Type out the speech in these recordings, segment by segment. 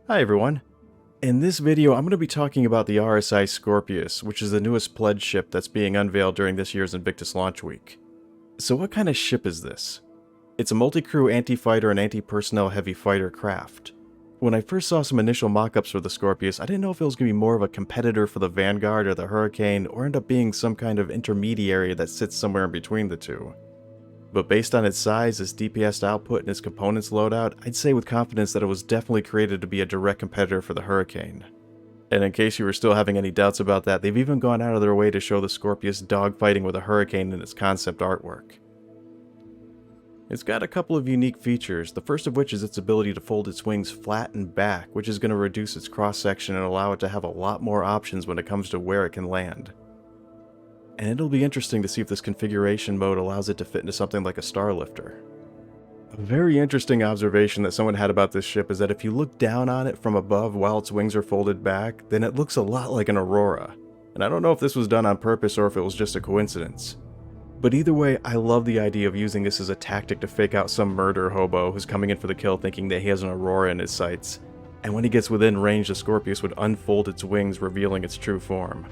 Hi everyone. In this video, I'm going to be talking about the RSI Scorpius, which is the newest pledge ship that's being unveiled during this year's Invictus launch week. So what kind of ship is this? It's a multi-crew anti-fighter and anti-personnel heavy fighter craft. When I first saw some initial mock-ups for the Scorpius, I didn't know if it was going to be more of a competitor for the Vanguard or the Hurricane, or end up being some kind of intermediary that sits somewhere in between the two. But based on its size, its DPS output, and its components loadout, I'd say with confidence that it was definitely created to be a direct competitor for the Hurricane. And in case you were still having any doubts about that, they've even gone out of their way to show the Scorpius dogfighting with a Hurricane in its concept artwork. It's got a couple of unique features, the first of which is its ability to fold its wings flat and back, which is going to reduce its cross-section and allow it to have a lot more options when it comes to where it can land. And it'll be interesting to see if this configuration mode allows it to fit into something like a Starlifter. A very interesting observation that someone had about this ship is that if you look down on it from above while its wings are folded back, then it looks a lot like an Aurora. And I don't know if this was done on purpose or if it was just a coincidence. But either way, I love the idea of using this as a tactic to fake out some murder hobo who's coming in for the kill thinking that he has an Aurora in his sights. And when he gets within range, the Scorpius would unfold its wings, revealing its true form.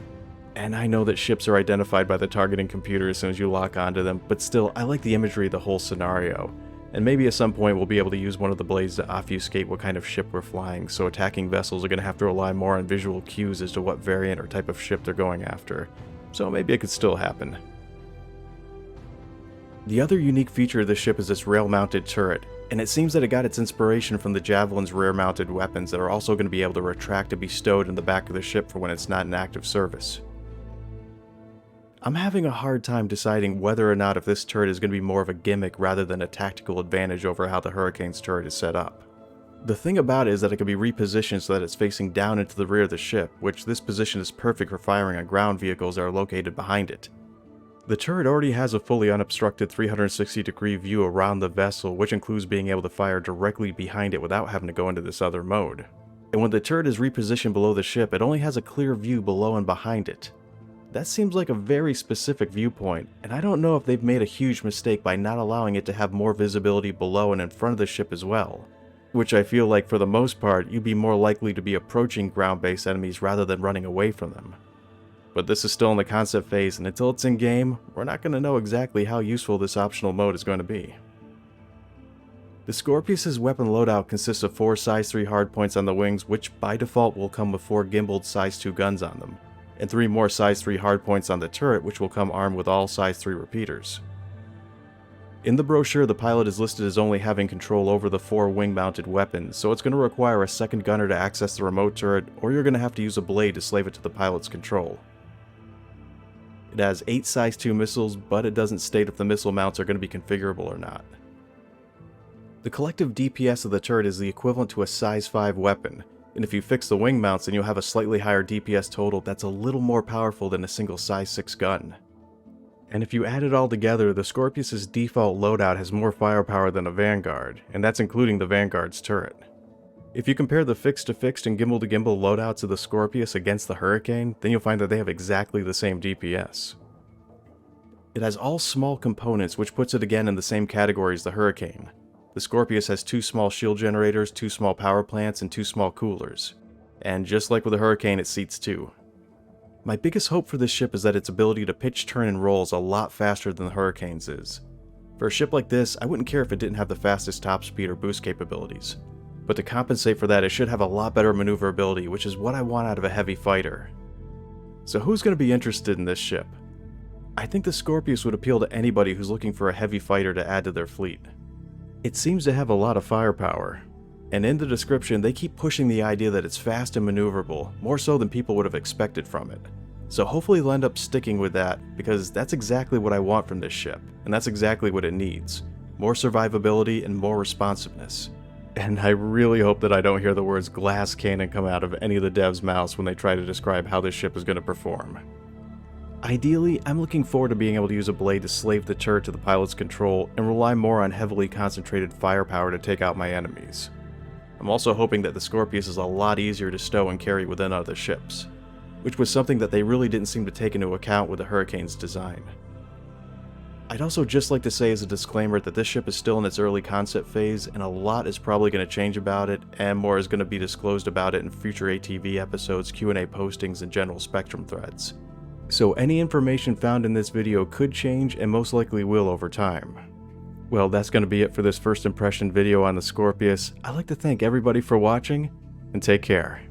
And I know that ships are identified by the targeting computer as soon as you lock onto them, but still, I like the imagery of the whole scenario. And maybe at some point we'll be able to use one of the blades to obfuscate what kind of ship we're flying, so attacking vessels are going to have to rely more on visual cues as to what variant or type of ship they're going after. So maybe it could still happen. The other unique feature of this ship is this rail-mounted turret, and it seems that it got its inspiration from the Javelin's rear-mounted weapons that are also going to be able to retract and be stowed in the back of the ship for when it's not in active service. I'm having a hard time deciding whether or not if this turret is going to be more of a gimmick rather than a tactical advantage over how the Hurricane's turret is set up. The thing about it is that it can be repositioned so that it's facing down into the rear of the ship, which this position is perfect for firing on ground vehicles that are located behind it. The turret already has a fully unobstructed 360-degree view around the vessel, which includes being able to fire directly behind it without having to go into this other mode. And when the turret is repositioned below the ship, it only has a clear view below and behind it. That seems like a very specific viewpoint, and I don't know if they've made a huge mistake by not allowing it to have more visibility below and in front of the ship as well. Which I feel like for the most part, you'd be more likely to be approaching ground-based enemies rather than running away from them. But this is still in the concept phase, and until it's in game, we're not going to know exactly how useful this optional mode is going to be. The Scorpius' weapon loadout consists of 4 size 3 hardpoints on the wings, which by default will come with 4 gimbaled size 2 guns on them, and 3 more size 3 hardpoints on the turret, which will come armed with all size 3 repeaters. In the brochure, the pilot is listed as only having control over the 4 wing-mounted weapons, so it's going to require a second gunner to access the remote turret, or you're going to have to use a blade to slave it to the pilot's control. It has 8 size 2 missiles, but it doesn't state if the missile mounts are going to be configurable or not. The collective DPS of the turret is the equivalent to a size 5 weapon, and if you fix the wing mounts, then you'll have a slightly higher DPS total that's a little more powerful than a single size 6 gun. And if you add it all together, the Scorpius' default loadout has more firepower than a Vanguard, and that's including the Vanguard's turret. If you compare the fixed-to-fixed and gimbal-to-gimbal loadouts of the Scorpius against the Hurricane, then you'll find that they have exactly the same DPS. It has all small components, which puts it again in the same category as the Hurricane. The Scorpius has 2 small shield generators, 2 small power plants, and 2 small coolers. And just like with the Hurricane, it seats 2. My biggest hope for this ship is that its ability to pitch, turn, and roll is a lot faster than the Hurricane's is. For a ship like this, I wouldn't care if it didn't have the fastest top speed or boost capabilities. But to compensate for that, it should have a lot better maneuverability, which is what I want out of a heavy fighter. So who's going to be interested in this ship? I think the Scorpius would appeal to anybody who's looking for a heavy fighter to add to their fleet. It seems to have a lot of firepower, and in the description they keep pushing the idea that it's fast and maneuverable, more so than people would have expected from it. So hopefully they'll end up sticking with that, because that's exactly what I want from this ship, and that's exactly what it needs. More survivability and more responsiveness. And I really hope that I don't hear the words glass cannon come out of any of the devs' mouths when they try to describe how this ship is going to perform. Ideally, I'm looking forward to being able to use a blade to slave the turret to the pilot's control and rely more on heavily concentrated firepower to take out my enemies. I'm also hoping that the Scorpius is a lot easier to stow and carry within other ships, which was something that they really didn't seem to take into account with the Hurricane's design. I'd also just like to say as a disclaimer that this ship is still in its early concept phase, and a lot is probably going to change about it, and more is going to be disclosed about it in future ATV episodes, Q&A postings, and general Spectrum threads. So any information found in this video could change and most likely will over time. Well, that's going to be it for this first impression video on the Scorpius. I'd like to thank everybody for watching, and take care.